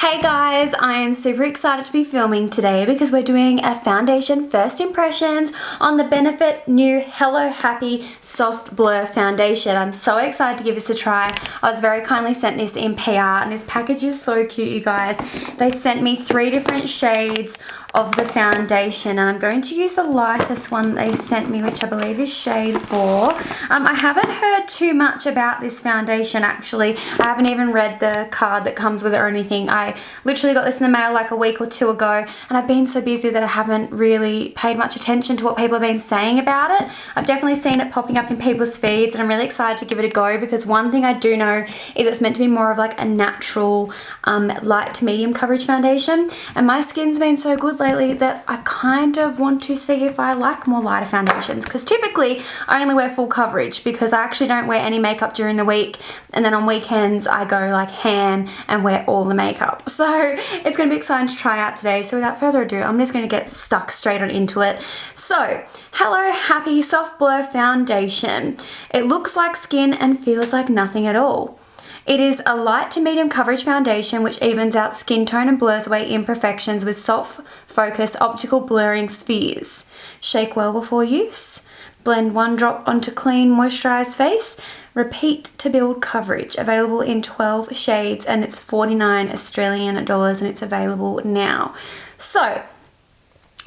Hey guys, I am super excited to be filming today because we're doing a foundation first impressions on the Benefit new Hello Happy Soft Blur Foundation. I'm so excited to give this a try. I was very kindly sent this in PR and this package is so cute, you guys. They sent me 3 different shades of the foundation and I'm going to use the lightest one they sent me, which I believe is shade 4. I haven't heard too much about this foundation actually. I haven't even read the card that comes with it or anything. I literally got this in the mail like a week or 2 ago and I've been so busy that I haven't really paid much attention to what people have been saying about it. I've definitely seen it popping up in people's feeds and I'm really excited to give it a go because one thing I do know is it's meant to be more of like a natural light to medium coverage foundation, and my skin's been so good lately that I kind of want to see if I like more lighter foundations, because typically I only wear full coverage because I actually don't wear any makeup during the week, and then on weekends I go like ham and wear all the makeup. So it's going to be exciting to try out today. So without further ado, I'm just going to get stuck straight on into it. So Hello Happy Soft Blur Foundation. It looks like skin and feels like nothing at all. It is a light to medium coverage foundation which evens out skin tone and blurs away imperfections with soft focus optical blurring spheres. Shake well before use. Blend 1 drop onto clean moisturized face. Repeat to build coverage. Available in 12 shades and it's 49 Australian dollars and it's available now. So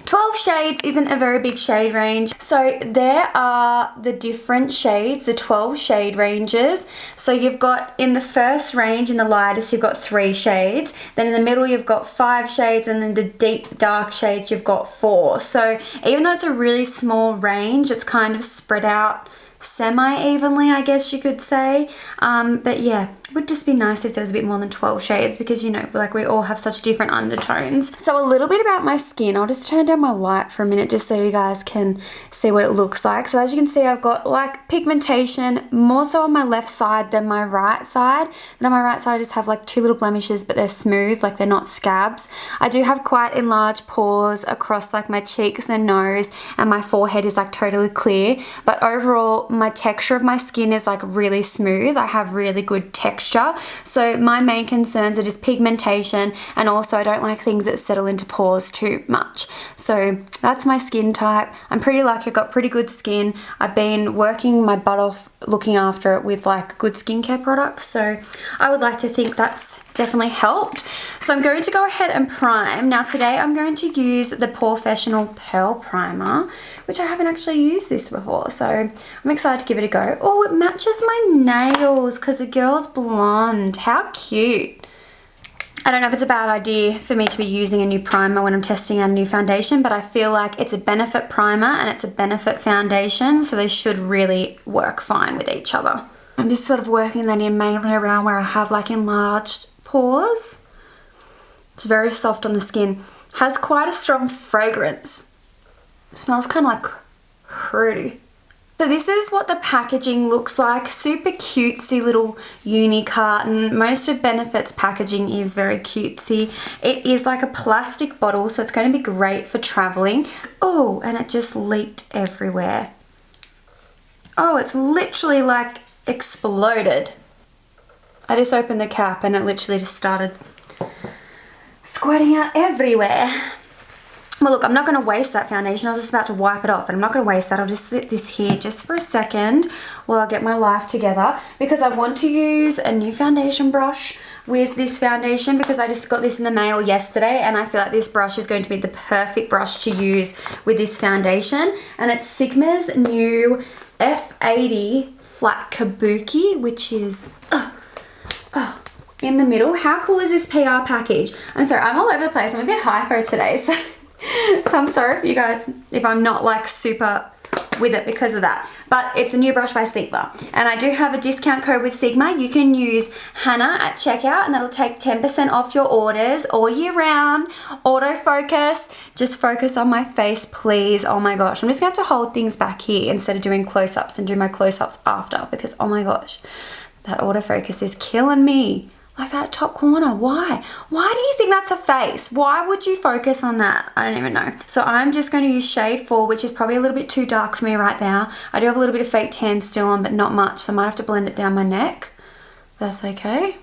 12 shades isn't a very big shade range. So there are the different shades, the 12 shade ranges. So you've got in the first range, in the lightest, you've got 3 shades. Then in the middle, you've got 5 shades. And then the deep dark shades, you've got 4. So even though it's a really small range, it's kind of spread out semi-evenly, I guess you could say. But yeah, it would just be nice if there was a bit more than 12 shades because, you know, like we all have such different undertones. So a little bit about my skin. I'll just turn down my light for a minute just so you guys can see what it looks like. So as you can see, I've got like pigmentation more so on my left side than my right side. And on my right side, I just have like 2 little blemishes, but they're smooth, like they're not scabs. I do have quite enlarged pores across like my cheeks and nose, and my forehead is like totally clear. But overall, my texture of my skin is like really smooth. I have really good texture. So my main concerns are just pigmentation, and also I don't like things that settle into pores too much. So that's my skin type. I'm pretty lucky. I've got pretty good skin. I've been working my butt off looking after it with like good skincare products. So I would like to think that's definitely helped. So I'm going to go ahead and prime. Now today I'm going to use the Professional Pearl Primer, which I haven't actually used this before. So I'm excited to give it a go. Oh, it matches my nails because the girl's blonde. How cute. I don't know if it's a bad idea for me to be using a new primer when I'm testing out a new foundation, but I feel like it's a Benefit primer and it's a Benefit foundation, so they should really work fine with each other. I'm just sort of working that in mainly around where I have like enlarged pores. It's very soft on the skin. Has quite a strong fragrance. It smells kind of like fruity. So this is what the packaging looks like. Super cutesy little uni carton. Most of Benefit's packaging is very cutesy. It is like a plastic bottle, so it's going to be great for traveling. Oh, and it just leaked everywhere. Oh, it's literally like exploded. I just opened the cap and it literally just started squirting out everywhere. Well, look, I'm not going to waste that foundation. I was just about to wipe it off, but I'm not going to waste that. I'll just sit this here just for a second while I get my life together, because I want to use a new foundation brush with this foundation because I just got this in the mail yesterday and I feel like this brush is going to be the perfect brush to use with this foundation. And it's Sigma's new F80 Flat Kabuki, which is in the middle. How cool is this PR package? I'm sorry, I'm all over the place. I'm a bit hypo today, so I'm sorry for you guys if I'm not like super with it because of that. But it's a new brush by Sigma. And I do have a discount code with Sigma. You can use Hannah at checkout and that'll take 10% off your orders all year round. Autofocus. Just focus on my face, please. Oh my gosh. I'm just going to have to hold things back here instead of doing close-ups and do my close-ups after, because oh my gosh, that autofocus is killing me. Like that top corner. Why? Why do you think that's a face? Why would you focus on that? I don't even know. So I'm just going to use shade 4, which is probably a little bit too dark for me right now. I do have a little bit of fake tan still on, but not much. So I might have to blend it down my neck. That's okay.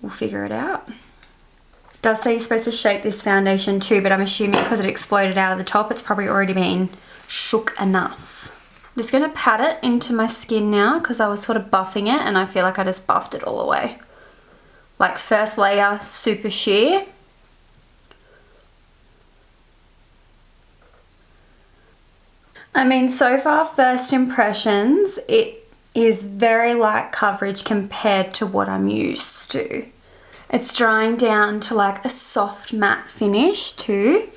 we'll figure it out. It does say you're supposed to shake this foundation too, but I'm assuming because it exploded out of the top, it's probably already been shook enough. I'm just going to pat it into my skin now because I was sort of buffing it and I feel like I just buffed it all the way. Like first layer, super sheer. I mean, so far, first impressions, it is very light coverage compared to what I'm used to. It's drying down to like a soft matte finish too.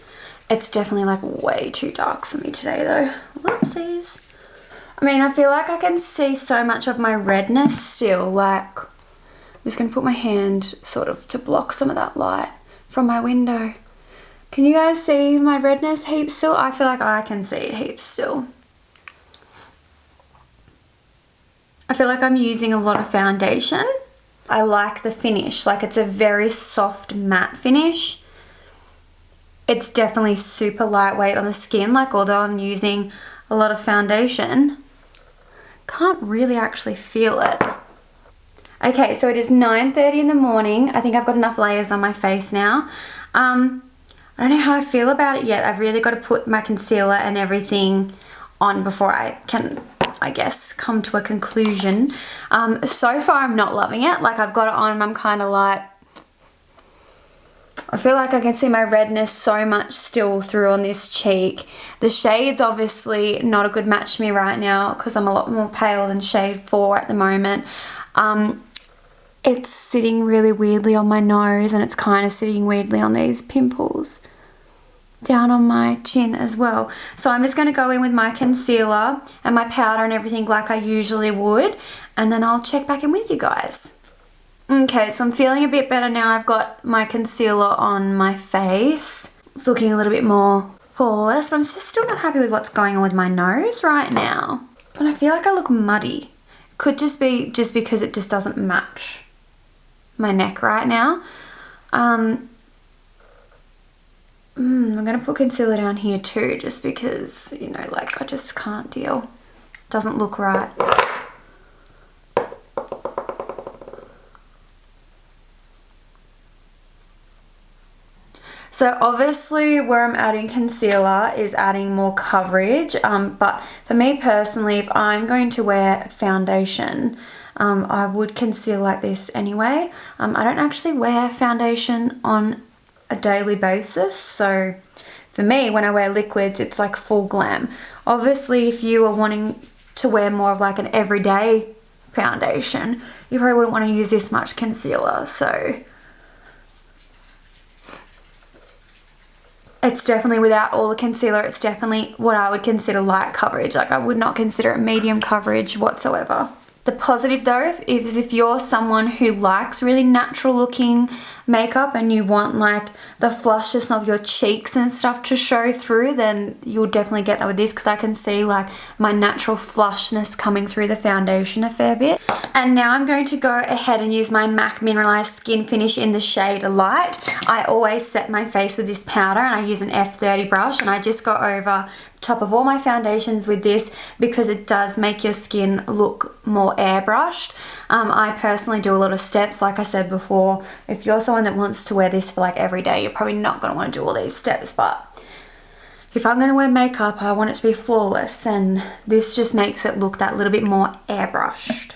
It's definitely like way too dark for me today though. Whoopsies. I mean, I feel like I can see so much of my redness still. Like, I'm just going to put my hand sort of to block some of that light from my window. Can you guys see my redness heaps still? I feel like I can see it heaps still. I feel like I'm using a lot of foundation. I like the finish. Like, it's a very soft matte finish. It's definitely super lightweight on the skin. Like, although I'm using a lot of foundation, can't really actually feel it. Okay, so it is 9:30 in the morning. I think I've got enough layers on my face now. I don't know how I feel about it yet. I've really got to put my concealer and everything on before I can, I guess, come to a conclusion. So far, I'm not loving it. Like, I've got it on and I'm kind of like, I feel like I can see my redness so much still through on this cheek. The shade's obviously not a good match for me right now because I'm a lot more pale than shade 4 at the moment. It's sitting really weirdly on my nose and it's kind of sitting weirdly on these pimples down on my chin as well. So I'm just going to go in with my concealer and my powder and everything like I usually would, and then I'll check back in with you guys. Okay, so I'm feeling a bit better now. I've got my concealer on my face. It's looking a little bit more flawless, but I'm still not happy with what's going on with my nose right now. But I feel like I look muddy. Could just be just because it just doesn't match my neck right now. I'm going to put concealer down here too, just because, you know, like I just can't deal. Doesn't look right. So obviously where I'm adding concealer is adding more coverage, but for me personally, if I'm going to wear foundation, I would conceal like this anyway. I don't actually wear foundation on a daily basis, so for me, when I wear liquids, it's like full glam. Obviously, if you are wanting to wear more of like an everyday foundation, you probably wouldn't want to use this much concealer, so it's definitely, without all the concealer, it's definitely what I would consider light coverage. Like, I would not consider it medium coverage whatsoever. The positive though is if you're someone who likes really natural looking makeup and you want like the flushness of your cheeks and stuff to show through, then you'll definitely get that with this, because I can see like my natural flushness coming through the foundation a fair bit. And now I'm going to go ahead and use my MAC Mineralized Skin Finish in the shade Light. I always set my face with this powder and I use an F30 brush, and I just go over top of all my foundations with this because it does make your skin look more airbrushed. I personally do a lot of steps, like I said before. If you're someone that wants to wear this for like every day, you're probably not going to want to do all these steps, but if I'm going to wear makeup, I want it to be flawless, and this just makes it look that little bit more airbrushed.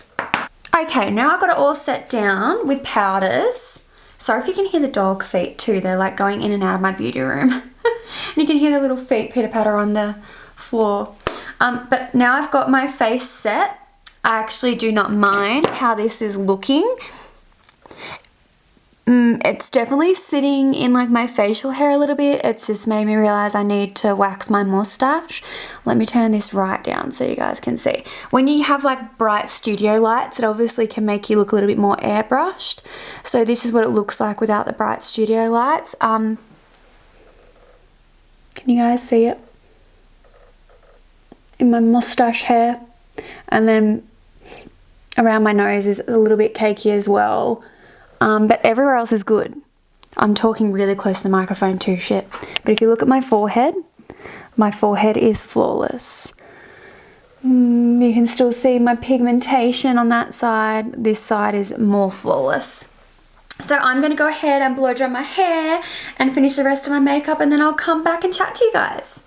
Okay, now I've got it all set down with powders. Sorry if you can hear the dog feet too, they're like going in and out of my beauty room. And you can hear the little feet pitter patter on the floor. But now I've got my face set. I actually do not mind how this is looking. It's definitely sitting in like my facial hair a little bit. It's just made me realize I need to wax my mustache. Let me turn this right down so you guys can see. When you have like bright studio lights, it obviously can make you look a little bit more airbrushed. So this is what it looks like without the bright studio lights. Can you guys see it? In my mustache hair. And then around my nose is a little bit cakey as well. But everywhere else is good. I'm talking really close to the microphone too, shit. But if you look at my forehead is flawless. You can still see my pigmentation on that side. This side is more flawless. So I'm going to go ahead and blow dry my hair and finish the rest of my makeup, and then I'll come back and chat to you guys.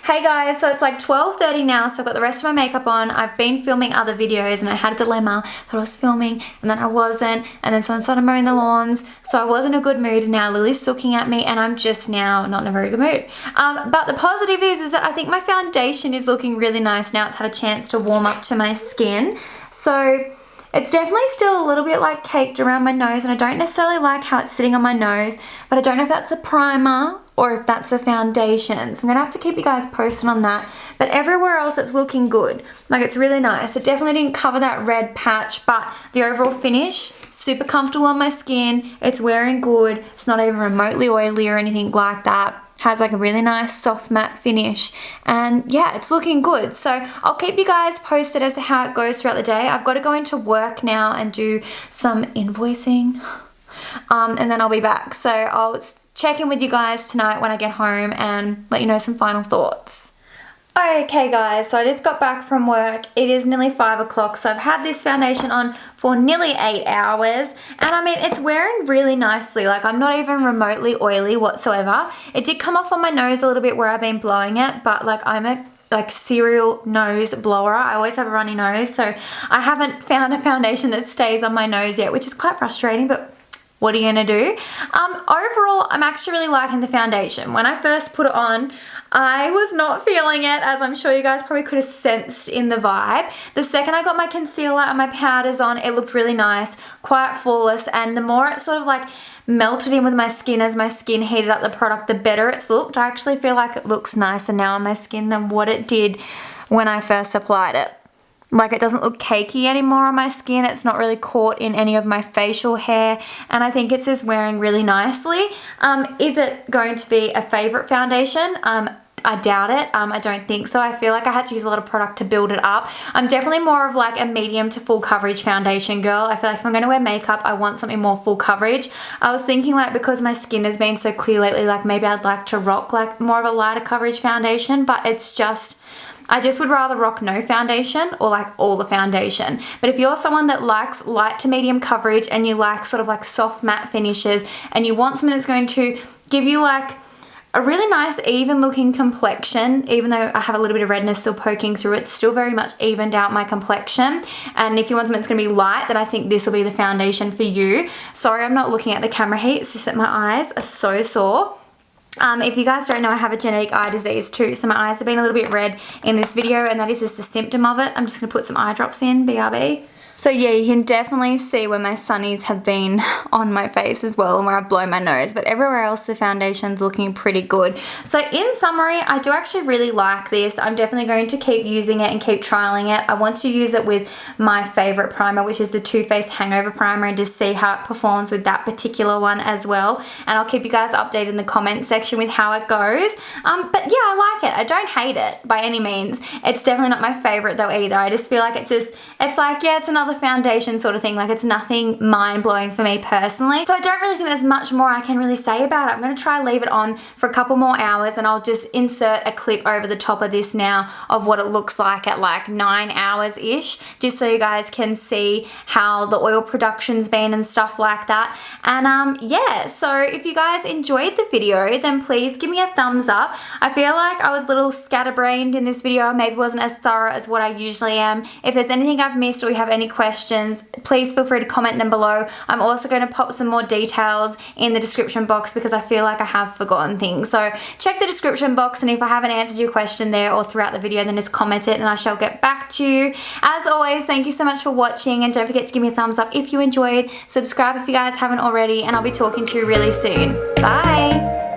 Hey guys, so it's like 12:30 now, so I've got the rest of my makeup on. I've been filming other videos and I had a dilemma that I was filming and then I wasn't, and then someone started mowing the lawns, so I was in a good mood, and now Lily's looking at me and I'm just now not in a very good mood. But the positive is that I think my foundation is looking really nice now. It's had a chance to warm up to my skin. So it's definitely still a little bit like caked around my nose, and I don't necessarily like how it's sitting on my nose, but I don't know if that's a primer or if that's a foundation. So I'm gonna have to keep you guys posted on that. But everywhere else it's looking good. Like, it's really nice. It definitely didn't cover that red patch, but the overall finish, super comfortable on my skin. It's wearing good. It's not even remotely oily or anything like that. Has like a really nice soft matte finish, and yeah, it's looking good. So I'll keep you guys posted as to how it goes throughout the day. I've got to go into work now and do some invoicing, and then I'll be back. So I'll check in with you guys tonight when I get home and let you know some final thoughts. Okay guys, so I just got back from work. It is nearly 5 o'clock, so I've had this foundation on for nearly 8 hours, and I mean, it's wearing really nicely. Like, I'm not even remotely oily whatsoever. It did come off on my nose a little bit where I've been blowing it, but like, I'm a serial nose blower. I always have a runny nose, so I haven't found a foundation that stays on my nose yet, which is quite frustrating, but what are you gonna do? Overall, I'm actually really liking the foundation. When I first put it on, I was not feeling it, as I'm sure you guys probably could have sensed in the vibe. The second I got my concealer and my powders on, it looked really nice, quite flawless, and the more it sort of like melted in with my skin as my skin heated up the product, the better it's looked. I actually feel like it looks nicer now on my skin than what it did when I first applied it. Like, it doesn't look cakey anymore on my skin. It's not really caught in any of my facial hair, and I think it's just wearing really nicely. Is it going to be a favorite foundation? I doubt it. I don't think so. I feel like I had to use a lot of product to build it up. I'm definitely more of like a medium to full coverage foundation girl. I feel like if I'm going to wear makeup, I want something more full coverage. I was thinking, like, because my skin has been so clear lately, like maybe I'd like to rock like more of a lighter coverage foundation, but it's just, I just would rather rock no foundation or like all the foundation. But if you're someone that likes light to medium coverage and you like sort of like soft matte finishes and you want something that's going to give you like a really nice even looking complexion, even though I have a little bit of redness still poking through, it's still very much evened out my complexion. And if you want something that's going to be light, then I think this will be the foundation for you. Sorry, I'm not looking at the camera heat. It's just that my eyes are so sore. If you guys don't know, I have a genetic eye disease too, so my eyes have been a little bit red in this video, and that is just a symptom of it. I'm just going to put some eye drops in, BRB. So yeah, you can definitely see where my sunnies have been on my face as well, and where I've blown my nose, but everywhere else the foundation's looking pretty good. So in summary, I do actually really like this. I'm definitely going to keep using it and keep trialing it. I want to use it with my favorite primer, which is the Too Faced Hangover Primer, and just see how it performs with that particular one as well. And I'll keep you guys updated in the comment section with how it goes. But yeah, I like it. I don't hate it by any means. It's definitely not my favorite though either. I just feel like it's like, yeah, it's another foundation sort of thing. Like, it's nothing mind-blowing for me personally, so I don't really think there's much more I can really say about it. I'm going to try leave it on for a couple more hours, and I'll just insert a clip over the top of this now of what it looks like at like 9 hours ish, just so you guys can see how the oil production's been and stuff like that. And yeah, so if you guys enjoyed the video, then please give me a thumbs up. I feel like I was a little scatterbrained in this video, maybe wasn't as thorough as what I usually am. If there's anything I've missed or you have any questions, please feel free to comment them below. I'm also going to pop some more details in the description box because I feel like I have forgotten things. So check the description box, and if I haven't answered your question there or throughout the video, then just comment it and I shall get back to you. As always, thank you so much for watching, and don't forget to give me a thumbs up if you enjoyed. Subscribe if you guys haven't already, and I'll be talking to you really soon. Bye!